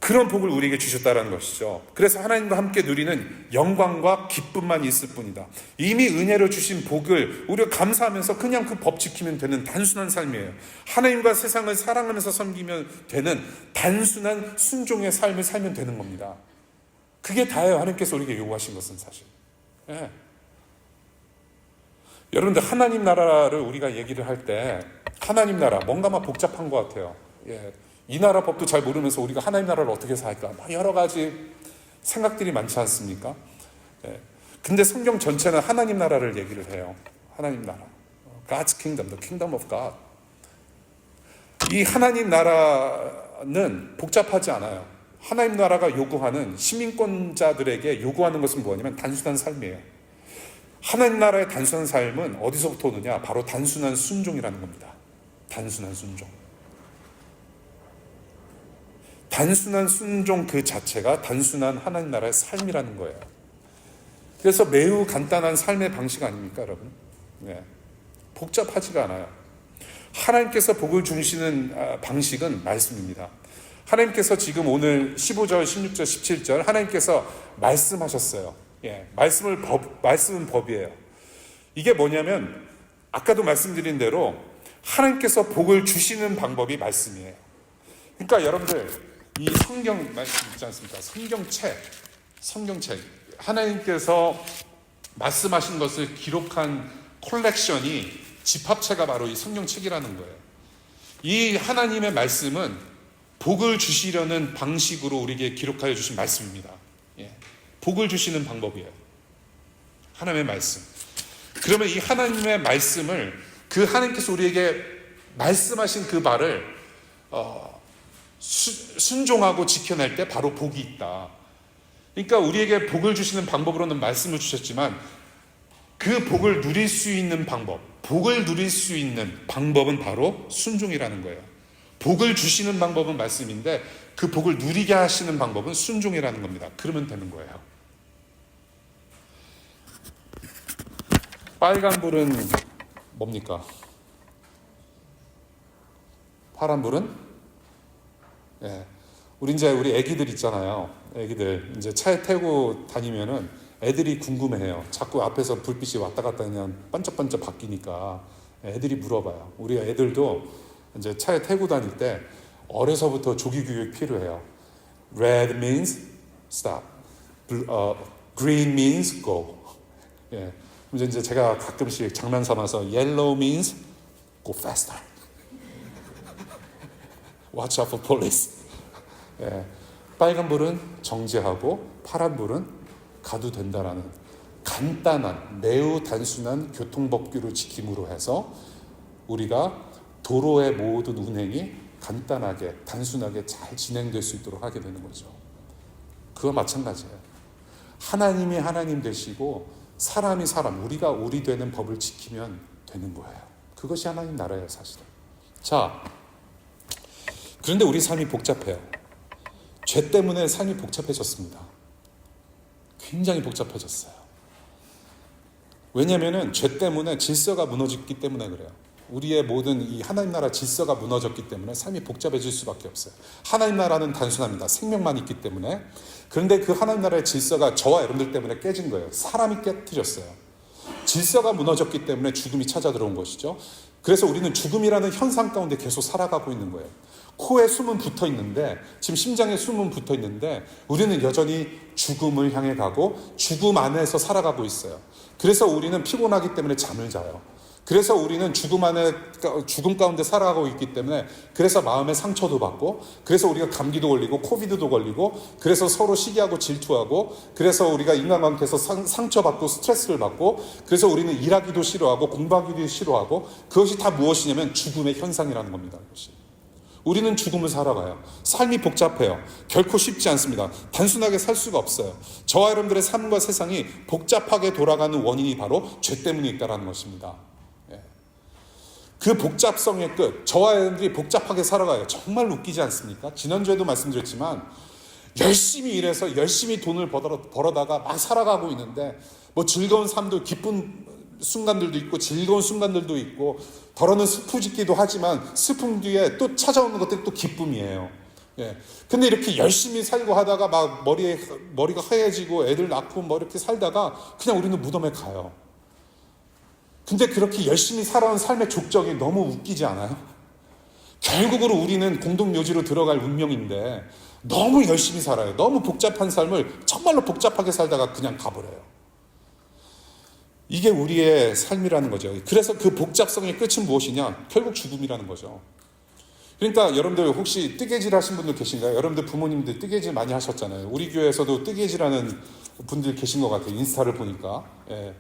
그런 복을 우리에게 주셨다는 것이죠. 그래서 하나님과 함께 누리는 영광과 기쁨만 있을 뿐이다. 이미 은혜로 주신 복을 우리가 감사하면서 그냥 그 법 지키면 되는 단순한 삶이에요. 하나님과 세상을 사랑하면서 섬기면 되는 단순한 순종의 삶을 살면 되는 겁니다. 그게 다예요. 하나님께서 우리에게 요구하신 것은 사실. 예. 여러분들 하나님 나라를 우리가 얘기를 할 때 하나님 나라 뭔가 막 복잡한 것 같아요. 예. 이 나라 법도 잘 모르면서 우리가 하나님 나라를 어떻게 살까? 막 여러 가지 생각들이 많지 않습니까? 예. 근데 성경 전체는 하나님 나라를 얘기를 해요. 하나님 나라. God's kingdom, the kingdom of God. 이 하나님 나라는 복잡하지 않아요. 하나님 나라가 요구하는 시민권자들에게 요구하는 것은 뭐냐면 단순한 삶이에요. 하나님 나라의 단순한 삶은 어디서부터 오느냐? 바로 단순한 순종이라는 겁니다. 단순한 순종. 단순한 순종 그 자체가 단순한 하나님 나라의 삶이라는 거예요. 그래서 매우 간단한 삶의 방식 아닙니까, 여러분? 네. 복잡하지가 않아요. 하나님께서 복을 주시는 방식은 말씀입니다. 하나님께서 지금 오늘 15절, 16절, 17절 하나님께서 말씀하셨어요. 예, 말씀은 법이에요. 이게 뭐냐면 아까도 말씀드린 대로 하나님께서 복을 주시는 방법이 말씀이에요. 그러니까 여러분들 이 성경 말씀 있지 않습니까? 성경책 하나님께서 말씀하신 것을 기록한 콜렉션이 집합체가 바로 이 성경책이라는 거예요. 이 하나님의 말씀은 복을 주시려는 방식으로 우리에게 기록하여 주신 말씀입니다. 예. 복을 주시는 방법이에요. 하나님의 말씀. 그러면 이 하나님의 말씀을 그 하나님께서 우리에게 말씀하신 그 말을 순종하고 지켜낼 때 바로 복이 있다. 그러니까 우리에게 복을 주시는 방법으로는 말씀을 주셨지만 그 복을 누릴 수 있는 방법, 복을 누릴 수 있는 방법은 바로 순종이라는 거예요. 복을 주시는 방법은 말씀인데 그 복을 누리게 하시는 방법은 순종이라는 겁니다. 그러면 되는 거예요. 빨간 불은 뭡니까? 파란 불은? 예. 우리 애기들 있잖아요. 애기들 이제 차에 태우고 다니면은 애들이 궁금해해요. 자꾸 앞에서 불빛이 왔다 갔다 그냥 반짝반짝 바뀌니까 애들이 물어봐요. 우리 애들도 이제 차에 태우고 다닐 때 어려서부터 조기 교육 필요해요. Red means stop, green means go. 예. 이제 제가 가끔씩 장난 삼아서 yellow means go faster. Watch out for police. 예. 빨간 불은 정지하고 파란 불은 가도 된다라는 간단한 매우 단순한 교통법규를 지킴으로 해서 우리가 도로의 모든 운행이 간단하게 단순하게 잘 진행될 수 있도록 하게 되는 거죠. 그와 마찬가지예요. 하나님이 하나님 되시고 사람이 사람, 우리가 우리 되는 법을 지키면 되는 거예요. 그것이 하나님 나라예요, 사실은. 자, 그런데 우리 삶이 복잡해요. 죄 때문에 삶이 복잡해졌습니다. 굉장히 복잡해졌어요. 왜냐하면 죄 때문에 질서가 무너졌기 때문에 그래요. 우리의 모든 이 하나님 나라 질서가 무너졌기 때문에 삶이 복잡해질 수밖에 없어요. 하나님 나라는 단순합니다. 생명만 있기 때문에. 그런데 그 하나님 나라의 질서가 저와 여러분들 때문에 깨진 거예요. 사람이 깨뜨렸어요. 질서가 무너졌기 때문에 죽음이 찾아 들어온 것이죠. 그래서 우리는 죽음이라는 현상 가운데 계속 살아가고 있는 거예요. 코에 숨은 붙어 있는데, 지금 심장에 숨은 붙어 있는데 우리는 여전히 죽음을 향해 가고 죽음 안에서 살아가고 있어요. 그래서 우리는 피곤하기 때문에 잠을 자요. 그래서 우리는 죽음 가운데 살아가고 있기 때문에 그래서 마음의 상처도 받고, 그래서 우리가 감기도 걸리고 코비드도 걸리고, 그래서 서로 시기하고 질투하고, 그래서 우리가 인간관계에서 상처받고 스트레스를 받고, 그래서 우리는 일하기도 싫어하고 공부하기도 싫어하고, 그것이 다 무엇이냐면 죽음의 현상이라는 겁니다. 그것이. 우리는 죽음을 살아가요. 삶이 복잡해요. 결코 쉽지 않습니다. 단순하게 살 수가 없어요. 저와 여러분들의 삶과 세상이 복잡하게 돌아가는 원인이 바로 죄 때문에 있다는 것입니다. 그 복잡성의 끝, 저와 여러분들이 복잡하게 살아가요. 정말 웃기지 않습니까? 지난주에도 말씀드렸지만 열심히 일해서 열심히 돈을 벌어다가 막 살아가고 있는데 뭐 즐거운 삶도, 기쁜 순간들도 있고 즐거운 순간들도 있고, 더러는 슬프기도 하지만 슬픔 뒤에 또 찾아오는 것들이 또 기쁨이에요. 예. 근데 이렇게 열심히 살고 하다가 막 머리가 하얘지고 애들 낳고 뭐 이렇게 살다가 그냥 우리는 무덤에 가요. 근데 그렇게 열심히 살아온 삶의 족적이 너무 웃기지 않아요? 결국으로 우리는 공동묘지로 들어갈 운명인데 너무 열심히 살아요. 너무 복잡한 삶을 정말로 복잡하게 살다가 그냥 가버려요. 이게 우리의 삶이라는 거죠. 그래서 그 복잡성의 끝은 무엇이냐? 결국 죽음이라는 거죠. 그러니까 여러분들 혹시 뜨개질 하신 분들 계신가요? 여러분들 부모님들 뜨개질 많이 하셨잖아요. 우리 교회에서도 뜨개질하는 분들 계신 것 같아요. 인스타를 보니까. 예.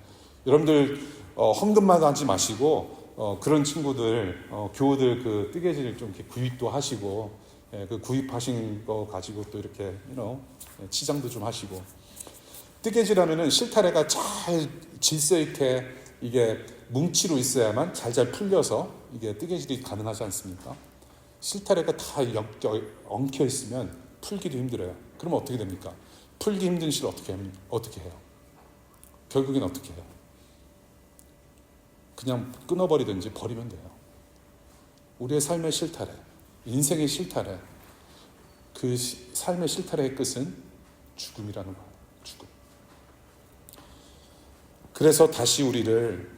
여러분들 헌금만 하지 마시고 그런 친구들 교우들 그 뜨개질 좀 이렇게 구입도 하시고 예, 그 구입하신 거 가지고 또 이렇게 치장도 좀 하시고. 뜨개질하면은 실타래가 잘 질서 있게 이게 뭉치로 있어야만 잘 풀려서 이게 뜨개질이 가능하지 않습니까? 실타래가 다 엉켜 있으면 풀기도 힘들어요. 그러면 어떻게 됩니까? 풀기 힘든 실 어떻게 해요? 결국엔 어떻게 해요? 그냥 끊어버리든지 버리면 돼요. 우리의 삶의 실타래, 인생의 실타래, 그 삶의 실타래의 끝은 죽음이라는 거예요. 죽음. 그래서 다시 우리를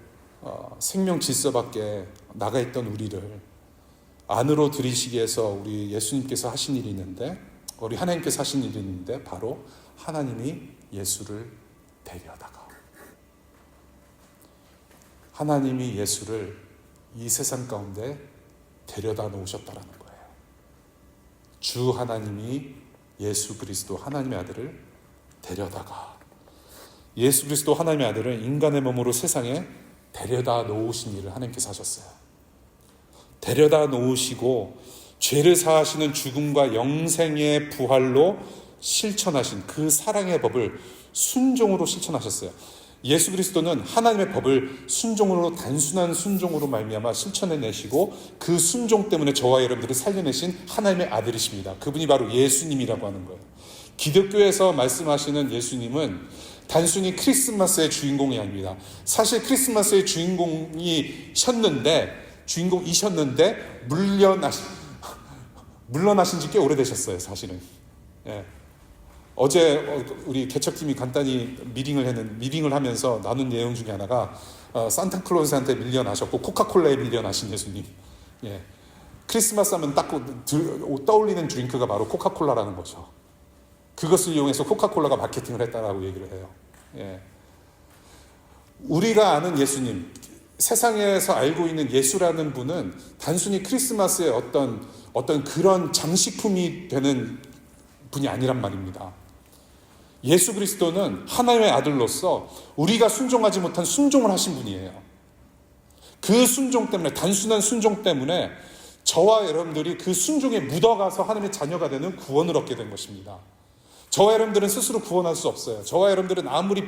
생명 질서 밖에 나가 있던 우리를 안으로 들이시기 위해서 우리 예수님께서 하신 일이 있는데, 우리 하나님께서 하신 일이 있는데, 바로 하나님이 예수를 데려다가, 하나님이 예수를 이 세상 가운데 데려다 놓으셨다라는 거예요. 주 하나님이 예수 그리스도 하나님의 아들을 데려다가, 예수 그리스도 하나님의 아들을 인간의 몸으로 세상에 데려다 놓으신 일을 하나님께서 하셨어요. 데려다 놓으시고 죄를 사하시는 죽음과 영생의 부활로 실천하신 그 사랑의 법을 순종으로 실천하셨어요. 예수 그리스도는 하나님의 법을 순종으로, 단순한 순종으로 말미암아 실천해내시고 그 순종 때문에 저와 여러분들을 살려내신 하나님의 아들이십니다. 그분이 바로 예수님이라고 하는 거예요. 기독교에서 말씀하시는 예수님은 단순히 크리스마스의 주인공이 아닙니다. 사실 크리스마스의 주인공이셨는데 물러나신 지 꽤 오래되셨어요, 사실은. 예. 어제 우리 개척팀이 간단히 미팅을 하면서 나눈 내용 중에 하나가 산타클로스한테 밀려나셨고 코카콜라에 밀려나신 예수님. 예. 크리스마스 하면 딱 떠올리는 드링크가 바로 코카콜라라는 거죠. 그것을 이용해서 코카콜라가 마케팅을 했다라고 얘기를 해요. 예. 우리가 아는 예수님, 세상에서 알고 있는 예수라는 분은 단순히 크리스마스의 어떤 그런 장식품이 되는 분이 아니란 말입니다. 예수 그리스도는 하나님의 아들로서 우리가 순종하지 못한 순종을 하신 분이에요. 그 순종 때문에, 단순한 순종 때문에 저와 여러분들이 그 순종에 묻어가서 하나님의 자녀가 되는 구원을 얻게 된 것입니다. 저와 여러분들은 스스로 구원할 수 없어요. 저와 여러분들은 아무리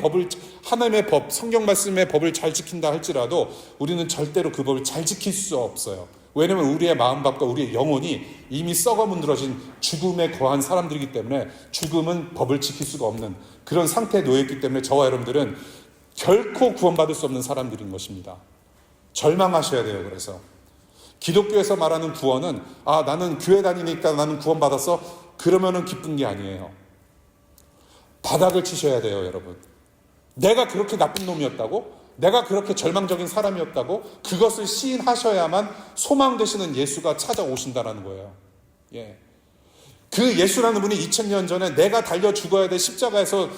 하나님의 법, 성경 말씀의 법을 잘 지킨다 할지라도 우리는 절대로 그 법을 잘 지킬 수 없어요. 왜냐하면 우리의 마음밥과 우리의 영혼이 이미 썩어 문드러진 죽음에 거한 사람들이기 때문에, 죽음은 법을 지킬 수가 없는 그런 상태에 놓여있기 때문에 저와 여러분들은 결코 구원받을 수 없는 사람들인 것입니다. 절망하셔야 돼요. 그래서 기독교에서 말하는 구원은 나는 교회 다니니까 나는 구원받았어, 그러면은 기쁜 게 아니에요. 바닥을 치셔야 돼요, 여러분. 내가 그렇게 나쁜 놈이었다고? 내가 그렇게 절망적인 사람이었다고? 그것을 시인하셔야만 소망 되시는 예수가 찾아오신다는 거예요. 예. 그 예수라는 분이 2000년 전에 내가 달려 죽어야 될 십자가에서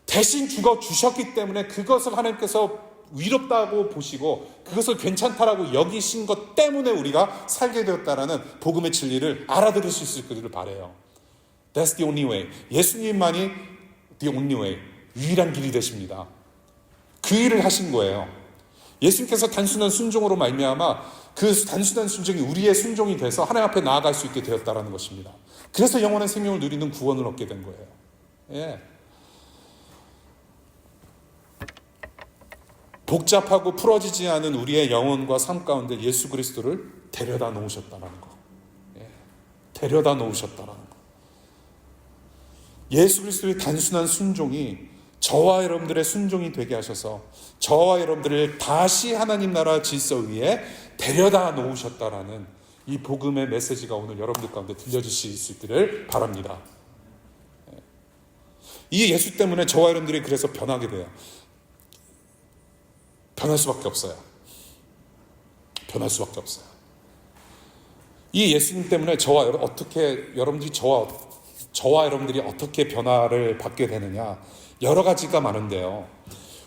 대신 죽어 주셨기 때문에 그것을 하나님께서 위롭다고 보시고 그것을 괜찮다라고 여기신 것 때문에 우리가 살게 되었다라는 복음의 진리를 알아들을 수 있기를 바라요. That's the only way. 예수님만이 the only way, 유일한 길이 되십니다. 그 일을 하신 거예요. 예수님께서 단순한 순종으로 말미암아 그 단순한 순종이 우리의 순종이 돼서 하나님 앞에 나아갈 수 있게 되었다라는 것입니다. 그래서 영원한 생명을 누리는 구원을 얻게 된 거예요. 예. 복잡하고 풀어지지 않은 우리의 영혼과 삶 가운데 예수 그리스도를 데려다 놓으셨다라는 거. 예. 데려다 놓으셨다라는 거. 예수 그리스도의 단순한 순종이 저와 여러분들의 순종이 되게 하셔서 저와 여러분들을 다시 하나님 나라 질서 위에 데려다 놓으셨다라는 이 복음의 메시지가 오늘 여러분들 가운데 들려주실 수 있기를 바랍니다. 이 예수 때문에 저와 여러분들이 그래서 변하게 돼요. 변할 수밖에 없어요. 변할 수밖에 없어요. 이 예수님 때문에 여러분들이 저와 여러분들이 어떻게 변화를 받게 되느냐, 여러 가지가 많은데요.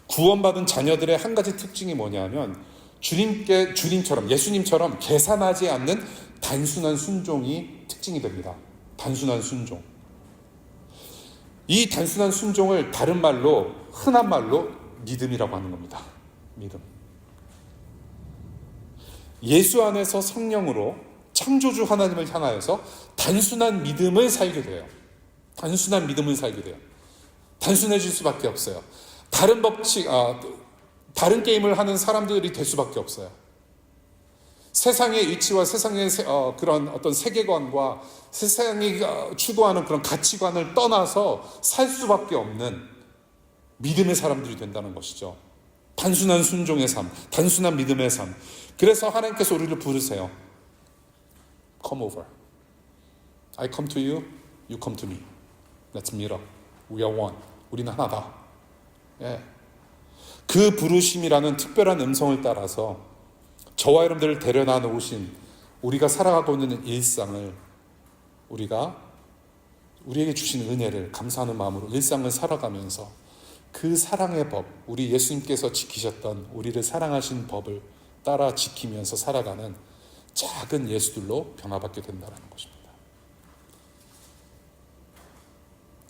구원받은 자녀들의 한 가지 특징이 뭐냐면 예수님처럼 계산하지 않는 단순한 순종이 특징이 됩니다. 단순한 순종. 이 단순한 순종을 다른 말로, 흔한 말로 믿음이라고 하는 겁니다. 믿음. 예수 안에서 성령으로 창조주 하나님을 향하여서 단순한 믿음을 살게 돼요. 단순한 믿음을 살게 돼요. 단순해질 수밖에 없어요. 다른 게임을 하는 사람들이 될 수밖에 없어요. 세상의 이치와 세상의 그런 어떤 세계관과 세상이 추구하는 그런 가치관을 떠나서 살 수밖에 없는 믿음의 사람들이 된다는 것이죠. 단순한 순종의 삶, 단순한 믿음의 삶. 그래서 하나님께서 우리를 부르세요. Come over. I come to you, you come to me. Let's meet up. We are one. 우리는 하나다. 예. 그 부르심이라는 특별한 음성을 따라서 저와 여러분들을 데려다 놓으신 우리가 살아가고 있는 일상을 우리에게 주신 은혜를 감사하는 마음으로 일상을 살아가면서 그 사랑의 법, 우리 예수님께서 지키셨던 우리를 사랑하신 법을 따라 지키면서 살아가는 작은 예수들로 변화받게 된다는 것입니다.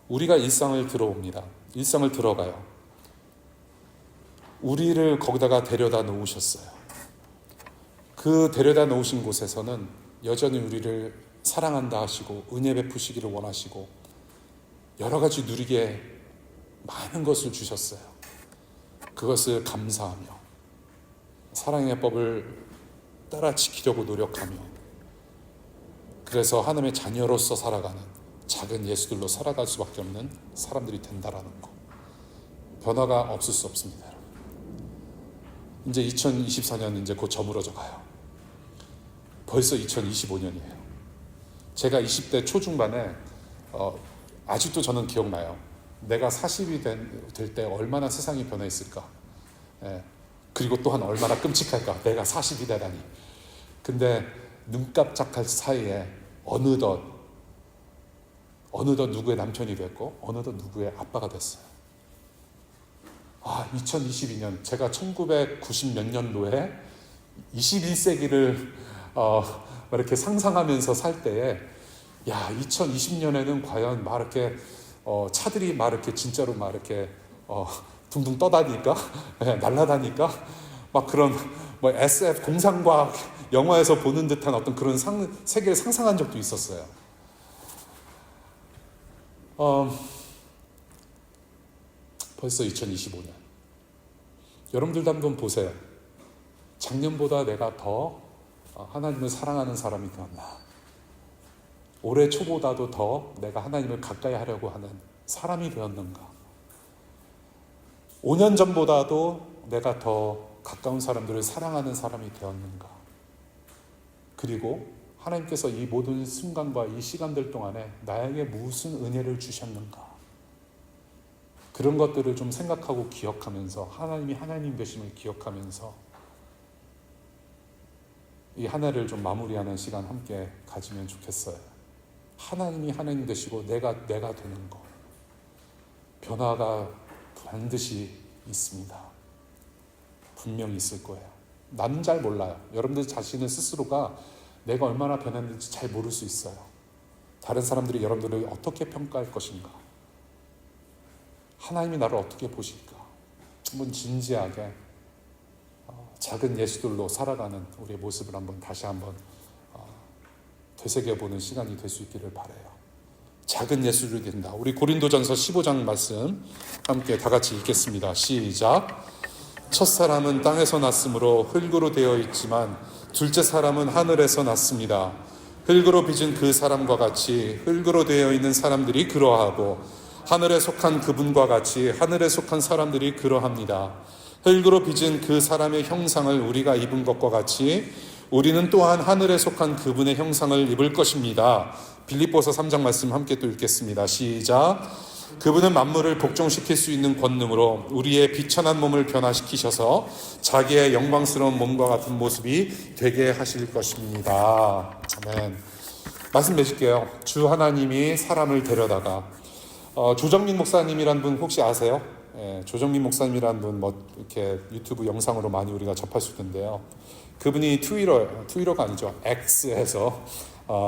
우리가 일상을 들어옵니다. 일상을 들어가요. 우리를 거기다가 데려다 놓으셨어요. 그 데려다 놓으신 곳에서는 여전히 우리를 사랑한다 하시고 은혜 베푸시기를 원하시고 여러 가지 누리게 많은 것을 주셨어요. 그것을 감사하며 사랑의 법을 따라 지키려고 노력하며 그래서 하나님의 자녀로서 살아가는 작은 예수들로 살아갈 수밖에 없는 사람들이 된다라는 것. 변화가 없을 수 없습니다. 여러분. 이제 2024년 이제 곧 저물어져 가요. 벌써 2025년이에요. 제가 20대 초중반에 아직도 저는 기억나요. 내가 40이 될 때 얼마나 세상이 변화했을까. 예. 그리고 또한 얼마나 끔찍할까. 내가 40이 되다니. 근데 눈 깜짝할 사이에 어느덧 누구의 남편이 됐고 어느덧 누구의 아빠가 됐어요. 2022년 제가 1990 몇 년도에 21세기를 이렇게 상상하면서 살 때에 2020년에는 과연 막 이렇게 차들이 막 이렇게 진짜로 막 이렇게 둥둥 떠다니까 날아다니까 막 그런 뭐 SF 공상과학 영화에서 보는 듯한 어떤 그런 세계를 상상한 적도 있었어요. 벌써 2025년. 여러분들도 한번 보세요. 작년보다 내가 더 하나님을 사랑하는 사람이 되었나? 올해 초보다도 더 내가 하나님을 가까이 하려고 하는 사람이 되었는가? 5년 전보다도 내가 더 가까운 사람들을 사랑하는 사람이 되었는가? 그리고 하나님께서 이 모든 순간과 이 시간들 동안에 나에게 무슨 은혜를 주셨는가? 그런 것들을 좀 생각하고 기억하면서 하나님이 하나님 되심을 기억하면서 이 한 해를 좀 마무리하는 시간 함께 가지면 좋겠어요. 하나님이 하나님 되시고 내가 되는 것. 변화가 반드시 있습니다. 분명히 있을 거예요. 나는 잘 몰라요. 여러분들 자신을 스스로가 내가 얼마나 변했는지 잘 모를 수 있어요. 다른 사람들이 여러분들을 어떻게 평가할 것인가? 하나님이 나를 어떻게 보실까? 한번 진지하게 작은 예수들로 살아가는 우리의 모습을 다시 한번 되새겨보는 시간이 될 수 있기를 바라요. 작은 예수들이 된다. 우리 고린도전서 15장 말씀 함께 다 같이 읽겠습니다. 시작. 첫사람은 땅에서 났으므로 흙으로 되어 있지만 둘째 사람은 하늘에서 났습니다. 흙으로 빚은 그 사람과 같이 흙으로 되어 있는 사람들이 그러하고 하늘에 속한 그분과 같이 하늘에 속한 사람들이 그러합니다. 흙으로 빚은 그 사람의 형상을 우리가 입은 것과 같이 우리는 또한 하늘에 속한 그분의 형상을 입을 것입니다. 빌립보서 3장 말씀 함께 또 읽겠습니다. 시작. 그분은 만물을 복종시킬 수 있는 권능으로 우리의 비천한 몸을 변화시키셔서 자기의 영광스러운 몸과 같은 모습이 되게 하실 것입니다. 아멘. 말씀 맺을게요. 주 하나님이 사람을 데려다가 조정민 목사님이란 분 혹시 아세요? 예, 조정민 목사님이란 분 이렇게 유튜브 영상으로 많이 우리가 접할 수 있는데요. 그분이 트위터가 아니죠. X에서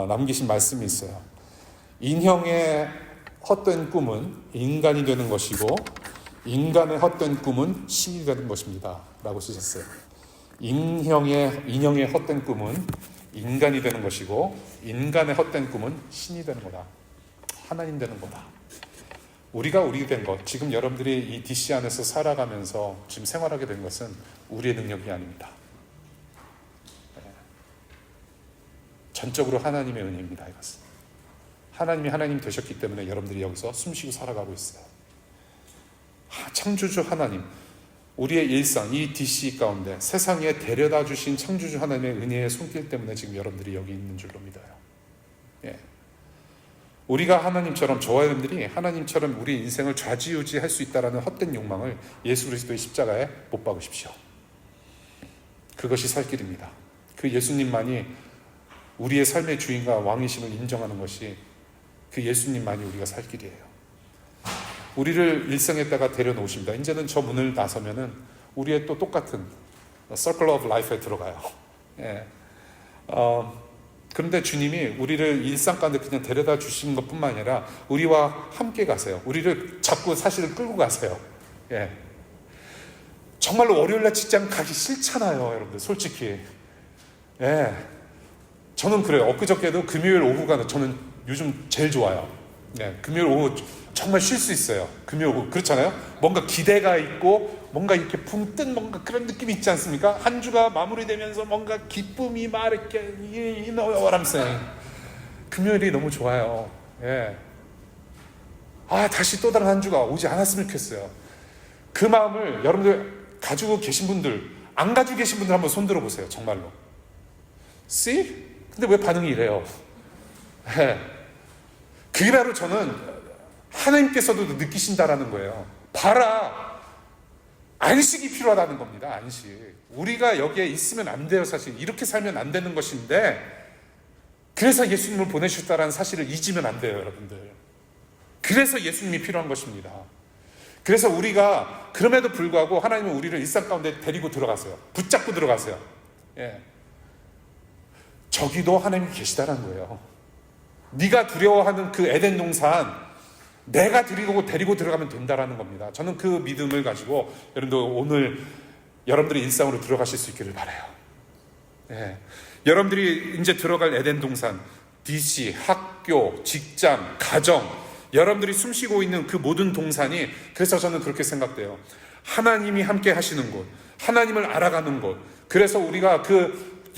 남기신 말씀이 있어요. 인형의 헛된 꿈은 인간이 되는 것이고 인간의 헛된 꿈은 신이 되는 것입니다. 라고 쓰셨어요. 인형의 헛된 꿈은 인간이 되는 것이고 인간의 헛된 꿈은 신이 되는 거다. 하나님 되는 거다. 우리가 된 것, 지금 여러분들이 이 DC 안에서 살아가면서 지금 생활하게 된 것은 우리의 능력이 아닙니다. 전적으로 하나님의 은혜입니다. 이것은 하나님이 하나님 되셨기 때문에 여러분들이 여기서 숨쉬고 살아가고 있어요. 창조주 하나님, 우리의 일상, 이 DC 가운데 세상에 데려다 주신 창조주 하나님의 은혜의 손길 때문에 지금 여러분들이 여기 있는 줄로 믿어요. 예. 우리가 하나님처럼, 저와 여러분들이 하나님처럼 우리 인생을 좌지우지할 수 있다는 헛된 욕망을 예수 그리스도의 십자가에 못 박으십시오. 그것이 살 길입니다. 그 예수님만이 우리의 삶의 주인과 왕이심을 인정하는 것이 그 예수님만이 우리가 살 길이에요. 우리를 일생에다가 데려놓으십니다. 이제는 저 문을 나서면은 우리의 또 똑같은 Circle of Life에 들어가요. 예. 그런데 주님이 우리를 일상 가운데 그냥 데려다 주신 것뿐만 아니라 우리와 함께 가세요. 우리를 자꾸 사실을 끌고 가세요. 예. 정말로 월요일날 직장 가기 싫잖아요, 여러분들. 솔직히. 예. 저는 그래요. 엊그저께도 금요일 오후가 저는 요즘 제일 좋아요. 예. 금요일 오후 정말 쉴 수 있어요. 금요일 오후. 그렇잖아요. 뭔가 기대가 있고 뭔가 이렇게 붕 뜬 뭔가 그런 느낌이 있지 않습니까? 한 주가 마무리되면서 뭔가 기쁨이 막 이렇게 you know what I'm saying. 금요일이 너무 좋아요. 예. 다시 또 다른 한 주가 오지 않았으면 좋겠어요. 그 마음을 여러분들 가지고 계신 분들, 안 가지고 계신 분들 한번 손 들어보세요. 정말로. See? 근데 왜 반응이 이래요? 예. 그게 바로 저는 하나님께서도 느끼신다라는 거예요. 봐라. 안식이 필요하다는 겁니다. 안식. 우리가 여기에 있으면 안 돼요. 사실 이렇게 살면 안 되는 것인데 그래서 예수님을 보내셨다라는 사실을 잊으면 안 돼요. 여러분들. 그래서 예수님이 필요한 것입니다. 그래서 우리가 그럼에도 불구하고 하나님은 우리를 일상 가운데 데리고 들어가세요. 붙잡고 들어가세요. 예. 저기도 하나님이 계시다라는 거예요. 네가 두려워하는 그 에덴 동산 내가 데리고 들어가면 된다라는 겁니다. 저는 그 믿음을 가지고 여러분들 오늘 여러분들의 일상으로 들어가실 수 있기를 바라요. 예. 여러분들이 이제 들어갈 에덴 동산, DC, 학교, 직장, 가정, 여러분들이 숨쉬고 있는 그 모든 동산이, 그래서 저는 그렇게 생각돼요. 하나님이 함께 하시는 곳, 하나님을 알아가는 곳. 그래서 우리가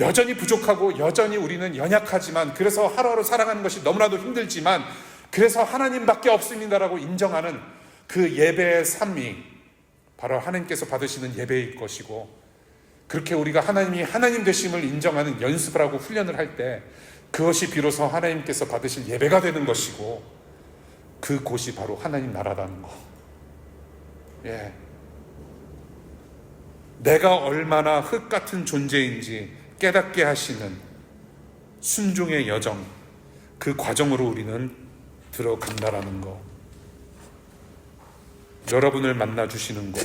여전히 부족하고 여전히 우리는 연약하지만, 그래서 하루하루 살아가는 것이 너무나도 힘들지만 그래서 하나님밖에 없습니다라고 인정하는 그 예배의 삶이 바로 하나님께서 받으시는 예배일 것이고, 그렇게 우리가 하나님이 하나님 되심을 인정하는 연습을 하고 훈련을 할 때 그것이 비로소 하나님께서 받으실 예배가 되는 것이고, 그곳이 바로 하나님 나라라는 거. 예. 내가 얼마나 흙 같은 존재인지 깨닫게 하시는 순종의 여정, 그 과정으로 우리는 들어간다라는 거. 여러분을 만나 주시는 곳,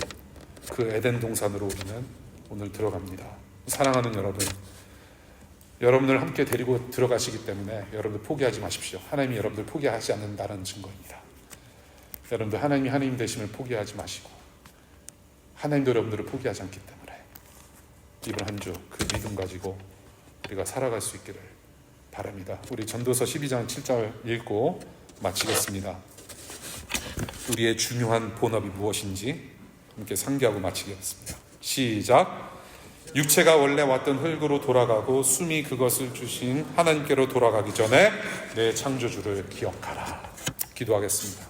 그 에덴 동산으로 우리는 오늘 들어갑니다. 사랑하는 여러분, 여러분을 함께 데리고 들어가시기 때문에 여러분들 포기하지 마십시오. 하나님이 여러분들 포기하지 않는다는 증거입니다. 여러분들 하나님이 하나님 되심을 포기하지 마시고 하나님도 여러분들을 포기하지 않기 때문에 이번 한 주 그 믿음 가지고 우리가 살아갈 수 있기를 바랍니다. 우리 전도서 12장 7절 읽고 마치겠습니다. 우리의 중요한 본업이 무엇인지 함께 상기하고 마치겠습니다. 시작. 육체가 원래 왔던 흙으로 돌아가고 숨이 그것을 주신 하나님께로 돌아가기 전에 내 창조주를 기억하라. 기도하겠습니다.